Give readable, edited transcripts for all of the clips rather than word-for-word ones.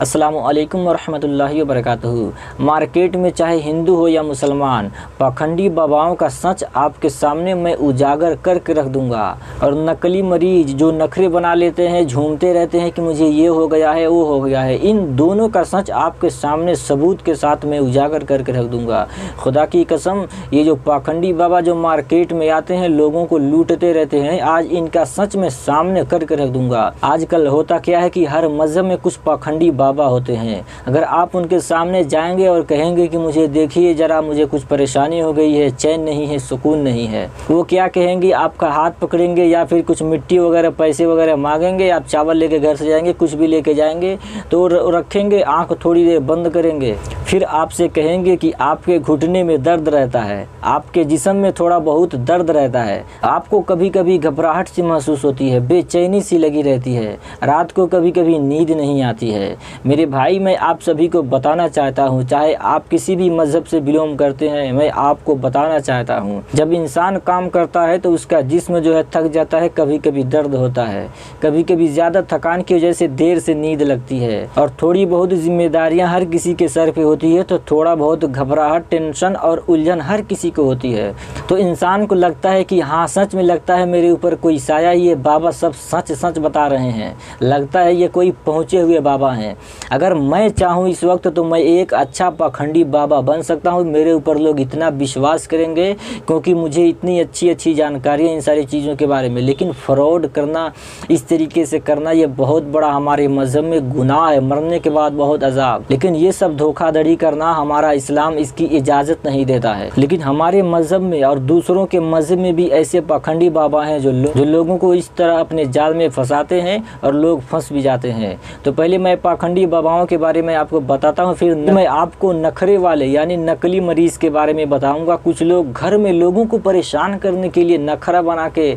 अस्सलामुअलैकुम वरहमतुल्लाहि वबरकातुहू। मार्केट में चाहे हिंदू हो या मुसलमान, पाखंडी बाबाओं का सच आपके सामने मैं उजागर करके रख दूंगा। और नकली मरीज जो नखरे बना लेते हैं, झूमते रहते हैं कि मुझे ये हो गया है वो हो गया है, इन दोनों का सच आपके सामने सबूत के साथ मैं उजागर करके रख दूंगा। खुदा की कसम, ये जो पाखंडी बाबा जो मार्केट में आते हैं, लोगों को लूटते रहते हैं, आज इनका सच मैं सामने करके रख दूंगा। आजकल होता क्या है कि हर मज़हब में कुछ पाखंडी बाबा होते हैं। अगर आप उनके सामने जाएंगे और कहेंगे कि मुझे देखिए ज़रा, मुझे कुछ परेशानी हो गई है, चैन नहीं है, सुकून नहीं है, वो क्या कहेंगे, आपका हाथ पकड़ेंगे या फिर कुछ मिट्टी वगैरह पैसे वगैरह मांगेंगे। आप चावल लेके घर से जाएंगे, कुछ भी लेके जाएंगे तो रखेंगे, आँख थोड़ी देर बंद करेंगे, फिर आपसे कहेंगे कि आपके घुटने में दर्द रहता है, आपके जिस्म में थोड़ा बहुत दर्द रहता है, आपको कभी कभी घबराहट सी महसूस होती है, बेचैनी सी लगी रहती है, रात को कभी कभी नींद नहीं आती है। मेरे भाई, मैं आप सभी को बताना चाहता हूँ, चाहे आप किसी भी मज़हब से बिलोंग करते हैं, मैं आपको बताना चाहता हूँ, जब इंसान काम करता है तो उसका जिस्म जो है थक जाता है, कभी कभी दर्द होता है, कभी कभी ज़्यादा थकान की वजह से देर से नींद लगती है, और थोड़ी बहुत जिम्मेदारियाँ हर किसी के सर पे होती है तो थोड़ा बहुत घबराहट, टेंशन और उलझन हर किसी को होती है। तो इंसान को लगता है कि हाँ, सच में लगता है मेरे ऊपर कोई साया, ये बाबा सब सच सच बता रहे हैं, लगता है ये कोई पहुँचे हुए बाबा हैं। अगर मैं चाहूँ इस वक्त तो मैं एक अच्छा पाखंडी बाबा बन सकता हूँ। मेरे ऊपर लोग इतना विश्वास करेंगे क्योंकि मुझे इतनी अच्छी जानकारी है इन सारी चीज़ों के बारे में। लेकिन फ्रॉड करना, इस तरीके से करना, ये बहुत बड़ा हमारे मज़हब में गुनाह है, मरने के बाद बहुत अजाब। लेकिन ये सब धोखाधड़ी करना हमारा इस्लाम इसकी इजाज़त नहीं देता है। लेकिन हमारे मज़हब में और दूसरों के मज़हब में भी ऐसे पाखंडी बाबा हैं जो लोगों को इस तरह अपने जाल में फंसाते हैं और लोग फंस भी जाते हैं। तो पहले मैं पाखंडी बाबाओं के बारे में आपको बताता हूँ, फिर मैं आपको नखरे वाले यानी नकली मरीज़ के बारे में बताऊँगा। कुछ लोग घर में लोगों को परेशान करने के लिए नखरा बना के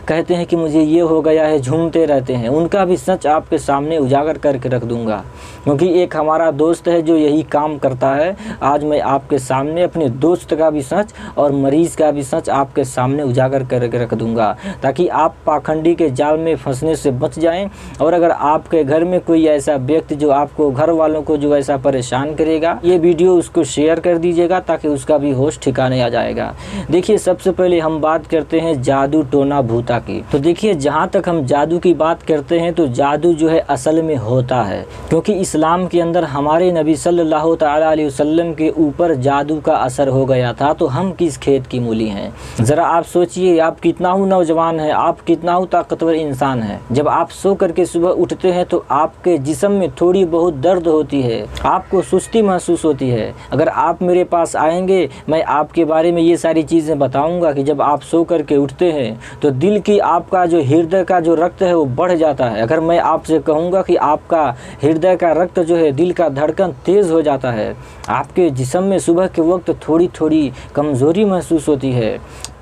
कहते हैं कि मुझे ये हो गया है, झूमते रहते हैं, उनका भी सच आपके सामने उजागर करके रख दूँगा। क्योंकि एक हमारा दोस्त है जो यही काम करता है। आज मैं आपके सामने अपने दोस्त का भी सच और मरीज़ का भी सच आपके सामने उजागर करके रख दूंगा, ताकि आप पाखंडी के जाल में फंसने से बच जाएं। और अगर आपके घर में कोई ऐसा व्यक्ति जो आपको, घर वालों को जो ऐसा परेशान करेगा, ये वीडियो उसको शेयर कर दीजिएगा ताकि उसका भी होश ठिकाने आ जाएगा। देखिए, सबसे पहले हम बात करते हैं जादू टोना भूता की। तो देखिए, जहाँ तक हम जादू की बात करते हैं तो जादू जो है असल में होता है, क्योंकि इस्लाम के अंदर हमारे नबी सल्लल्लाहु तआला अलैहि वसल्लम के ऊपर जादू का असर हो गया था। तो हम किस खेत की मूली हैं? ज़रा आप सोचिए, आप कितना ही नौजवान हैं, आप कितना ही ताकतवर इंसान हैं। जब आप सो करके सुबह उठते हैं तो आपके जिस्म में थोड़ी बहुत दर्द होती है, आपको सुस्ती महसूस होती है। अगर आप मेरे पास आएंगे, मैं आपके बारे में ये सारी चीज़ें बताऊंगा कि जब आप सो करके उठते हैं तो दिल की, आपका जो हृदय का जो रक्त है वो बढ़ जाता है। अगर मैं आपसे कहूँगा कि आपका हृदय का रक्त जो है, दिल का धड़कन तेज़ हो जाता है, आपके जिस्म में सुबह के वक्त थोड़ी थोड़ी कमज़ोरी महसूस होती है,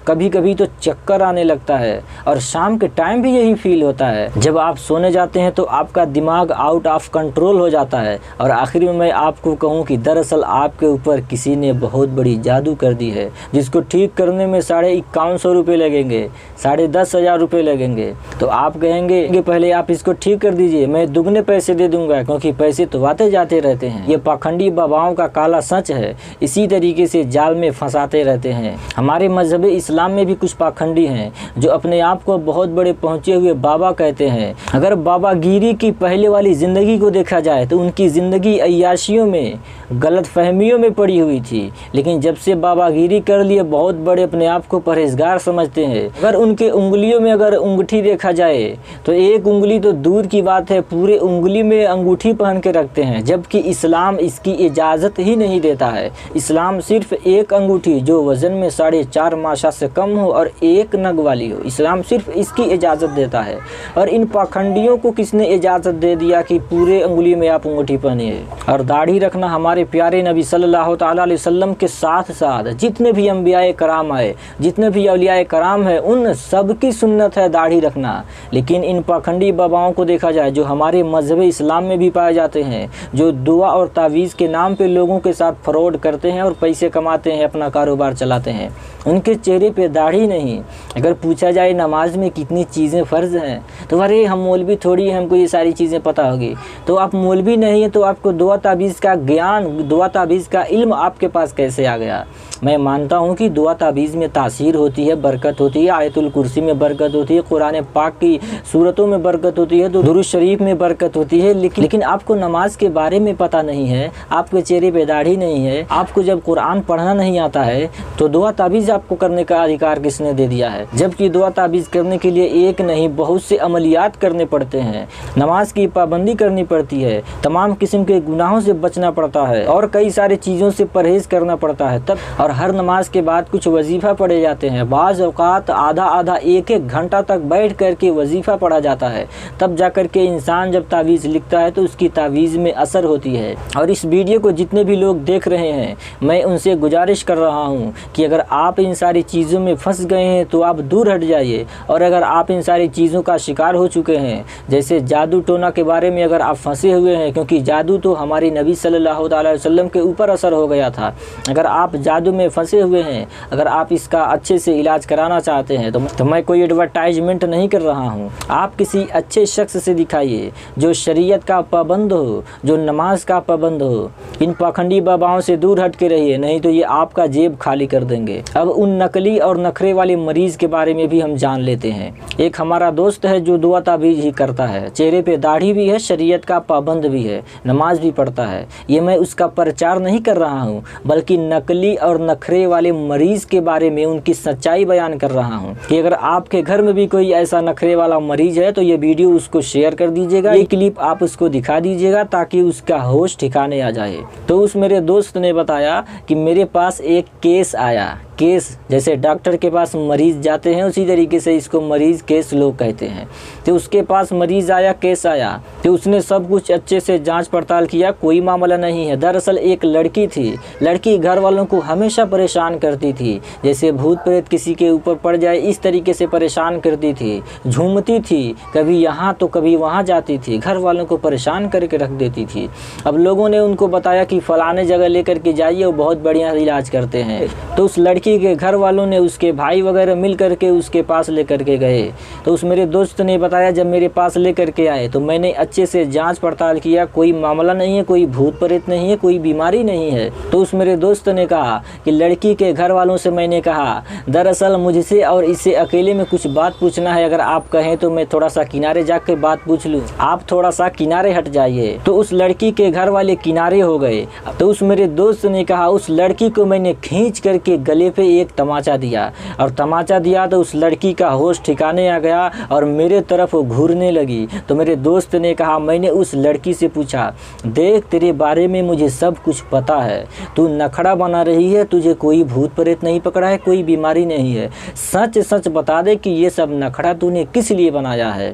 कभी कभी तो चक्कर आने लगता है, और शाम के टाइम भी यही फील होता है। जब आप सोने जाते हैं तो आपका दिमाग आउट ऑफ कंट्रोल हो जाता है। और आखिर में मैं आपको कहूं कि दरअसल आपके ऊपर किसी ने बहुत बड़ी जादू कर दी है, जिसको ठीक करने में 5150 रुपये लगेंगे, 10,500 रुपये लगेंगे। तो आप कहेंगे कि पहले आप इसको ठीक कर दीजिए, मैं दुगने पैसे दे दूंगा, क्योंकि पैसे तो आते जाते रहते हैं। ये पाखंडी बाबाओं का काला सच है, इसी तरीके से जाल में फंसाते रहते हैं। हमारे मजहब इस्लाम में भी कुछ पाखंडी हैं जो अपने आप को बहुत बड़े पहुंचे हुए बाबा कहते हैं। अगर बाबागिरी की पहले वाली ज़िंदगी को देखा जाए तो उनकी ज़िंदगी अय्याशियों में, गलत फहमियों में पड़ी हुई थी। लेकिन जब से बाबागिरी कर लिए, बहुत बड़े अपने आप को परहेजगार समझते हैं। अगर उनके उंगलियों में अगर अंगूठी देखा जाए तो एक उंगली तो दूर की बात है, पूरे उंगली में अंगूठी पहन के रखते हैं, जबकि इस्लाम इसकी इजाज़त ही नहीं देता है। इस्लाम सिर्फ एक अंगूठी जो वज़न में 4.5 माशा से कम हो और एक नग वाली हो, इस्लाम सिर्फ इसकी इजाज़त देता है। और इन पाखंडियों को किसने इजाज़त दे दिया कि पूरे अंगुली में आप अंगूठी पहनिए? और दाढ़ी रखना हमारे प्यारे नबी सल्लल्लाहु ताला अलैहि वसल्लम के साथ साथ जितने भी अंबियाए कराम आए, जितने भी औलियाए कराम है, उन सब की सुन्नत है दाढ़ी रखना। लेकिन इन पाखंडी बाबाओं को देखा जाए जो हमारे मजहब इस्लाम में भी पाए जाते हैं, जो दुआ और तावीज़ के नाम पे लोगों के साथ फ्रॉड करते हैं और पैसे कमाते हैं, अपना कारोबार चलाते हैं, उनके चेहरे पे दाढ़ी नहीं। अगर पूछा जाए नमाज में कितनी चीज़ें फ़र्ज़ हैं तो अरे हम मौलवी थोड़ी हैं, हमको ये सारी चीज़ें पता होगी। तो आप मौलवी नहीं है तो आपको दुआ तावीज़ का ज्ञान, दुआ तावीज़ का इल्म आपके पास कैसे आ गया? मैं मानता हूँ कि दुआ तावीज़ में तासीर होती है, बरकत होती है, आयतुल कुर्सी में बरकत होती है, कुरान पाक की सूरतों में बरकत होती है, दुरूद शरीफ में बरकत होती है। लेकिन आपको नमाज के बारे में पता नहीं है, आपके चेहरे पे दाढ़ी नहीं है, आपको जब कुरान पढ़ना नहीं आता है तो दुआ तावीज़ आपको करने का अधिकार किसने दे दिया है? जबकि दुआ तावीज़ करने के लिए एक नहीं बहुत से अमलियात करने पड़ते हैं, नमाज की पाबंदी करनी पड़ती है, तमाम किस्म के गुनाहों से बचना पड़ता है और कई सारी चीज़ों से परहेज़ करना पड़ता है तब। और हर नमाज के बाद कुछ वजीफ़ा पढ़े जाते हैं, बाज़ औक़ात आधा आधा एक एक घंटा तक बैठ कर के वजीफ़ा पढ़ा जाता है, तब जा कर के इंसान जब तावीज़ लिखता है तो उसकी तावीज़ में असर होती है। और इस वीडियो को जितने भी लोग देख रहे हैं, मैं उनसे गुजारिश कर रहा हूँ कि अगर आप इन सारी चीज़ों में फंस गए हैं तो आप दूर हट जाइए। और अगर आप इन सारी चीज़ों का शिकार हो चुके हैं, जैसे जादू टोना के बारे में अगर आप फंसे हुए हैं, क्योंकि जादू तो हमारी नबी सल्लल्लाहु अलैहि वसल्लम के ऊपर असर हो गया था, अगर आप जादू में फंसे हुए हैं, अगर आप इसका अच्छे से इलाज कराना चाहते हैं तो मैं कोई एडवर्टाइजमेंट नहीं कर रहा हूँ। आप किसी अच्छे शख्स से दिखाइए जो शरीयत का पाबंद हो, जो नमाज का पाबंद हो। इन पाखंडी बाबाओं से दूर हट के रहिए, नहीं तो ये आपका जेब खाली कर देंगे। अब उन नकली और नखरे वाले मरीज़ के बारे में भी हम जान लेते हैं। एक हमारा दोस्त है जो दुआ तावीज़ ही करता है, चेहरे पे दाढ़ी भी है, शरीयत का पाबंद भी है, नमाज भी पढ़ता है। ये मैं उसका प्रचार नहीं कर रहा हूँ, बल्कि नकली और नखरे वाले मरीज़ के बारे में उनकी सच्चाई बयान कर रहा हूँ कि अगर आपके घर में भी कोई ऐसा नखरे वाला मरीज़ है तो ये वीडियो उसको शेयर कर दीजिएगा, ये क्लिप आप उसको दिखा दीजिएगा ताकि उसका होश ठिकाने आ जाए। तो उस मेरे दोस्त ने बताया कि मेरे पास एक केस आया। केस जैसे डॉक्टर के पास मरीज़ जाते हैं उसी तरीके से इसको मरीज़ केस लोग कहते हैं। तो उसके पास मरीज़ आया, केस आया, तो उसने सब कुछ अच्छे से जांच पड़ताल किया, कोई मामला नहीं है। दरअसल एक लड़की थी, लड़की घर वालों को हमेशा परेशान करती थी, जैसे भूत प्रेत किसी के ऊपर पड़ जाए इस तरीके से परेशान करती थी, झूमती थी, कभी यहाँ तो कभी वहाँ जाती थी, घर वालों को परेशान करके रख देती थी। अब लोगों ने उनको बताया कि फ़लाने जगह लेकर के जाइए, वो बहुत बढ़िया इलाज करते हैं। तो उस लड़की के घर वालों ने, उसके भाई वगैरह मिल करके उसके पास लेकर के गए। तो उस मेरे दोस्त ने बताया जब मेरे पास लेकर के आए तो मैंने अच्छे से जांच पड़ताल किया, कोई मामला नहीं है, कोई भूत प्रेत नहीं है, कोई बीमारी नहीं है। तो उस मेरे दोस्त ने कहा कि लड़की के घर वालों से मैंने कहा दरअसल मुझसे और इससे अकेले में कुछ बात पूछना है, अगर आप कहें तो मैं थोड़ा सा किनारे जाकर बात पूछ लूँ, आप थोड़ा सा किनारे हट जाइए। तो उस लड़की के घर वाले किनारे हो गए। तो उस मेरे दोस्त ने कहा उस लड़की को मैंने खींच करके गले पे एक तमाचा दिया, और तमाचा दिया तो उस लड़की का होश ठिकाने आ गया और मेरे तरफ वो घूरने लगी। तो मेरे दोस्त ने कहा, मैंने उस लड़की से पूछा, देख तेरे बारे में मुझे सब कुछ पता है, तू नखड़ा बना रही है, तुझे कोई भूत प्रेत नहीं पकड़ा है, कोई बीमारी नहीं है, सच सच बता दे कि ये सब नखड़ा तूने किस लिए बनाया है।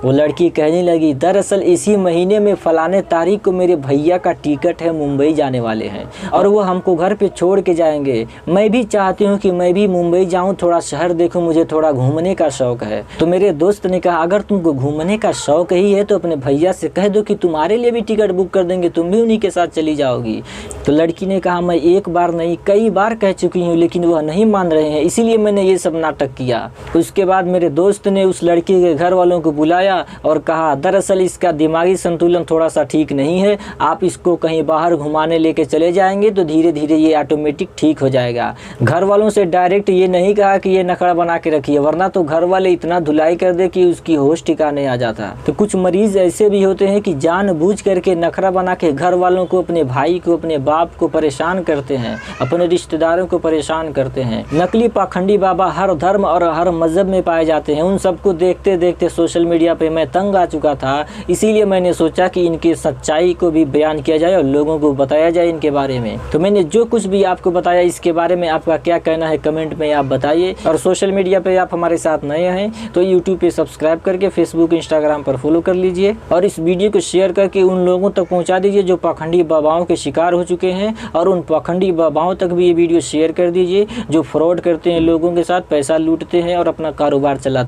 वो लड़की कहने लगी, दरअसल इसी महीने में फ़लाने तारीख को मेरे भैया का टिकट है, मुंबई जाने वाले हैं और वो हमको घर पे छोड़ के जाएंगे। मैं भी चाहती हूँ कि मैं भी मुंबई जाऊँ, थोड़ा शहर देखूँ, मुझे थोड़ा घूमने का शौक़ है। तो मेरे दोस्त ने कहा, अगर तुमको घूमने का शौक़ ही है तो अपने भैया से कह दो कि तुम्हारे लिए भी टिकट बुक कर देंगे, तुम भी उन्हीं के साथ चली जाओगी। तो लड़की ने कहा, मैं एक बार नहीं कई बार कह चुकी हूँ, लेकिन वह नहीं मान रहे हैं, इसीलिए मैंने ये सब नाटक किया। उसके बाद मेरे दोस्त ने उस लड़की के घर वालों को बुलाया और कहा, दरअसल इसका दिमागी संतुलन थोड़ा सा ठीक नहीं है, आप इसको कहीं बाहर घुमाने लेके चले जाएंगे तो धीरे धीरे ये ऑटोमेटिक ठीक हो जाएगा। घर वालों से डायरेक्ट ये नहीं कहा कि ये नखड़ा बना के रखिए, वरना तो घर वाले इतना धुलाई कर दे कि उसकी होश ठिकाने आ जाता। तो कुछ मरीज ऐसे भी होते हैं कि जानबूझ करके नखड़ा बना के घर वालों को, अपने भाई को, अपने बाप आपको परेशान करते हैं, अपने रिश्तेदारों को परेशान करते हैं। नकली पाखंडी बाबा हर धर्म और हर मजहब में पाए जाते हैं। उन सबको देखते देखते सोशल मीडिया पे मैं तंग आ चुका था, इसीलिए मैंने सोचा कि इनकी सच्चाई को भी बयान किया जाए और लोगों को बताया जाए इनके बारे में। तो मैंने जो कुछ भी आपको बताया, इसके बारे में आपका क्या कहना है कमेंट में आप बताइए। और सोशल मीडिया पे आप हमारे साथ नए हैं तो यूट्यूब पे सब्सक्राइब करके फेसबुक इंस्टाग्राम पर फॉलो कर लीजिए और इस वीडियो को शेयर करके उन लोगों तक पहुंचा दीजिए जो पाखंडी बाबाओं के शिकार हो चुके हैं, और उन पाखंडी बाबाओं तक भी ये वीडियो शेयर कर दीजिए जो फ्रॉड करते हैं, लोगों के साथ पैसा लूटते हैं और अपना कारोबार चलाते हैं।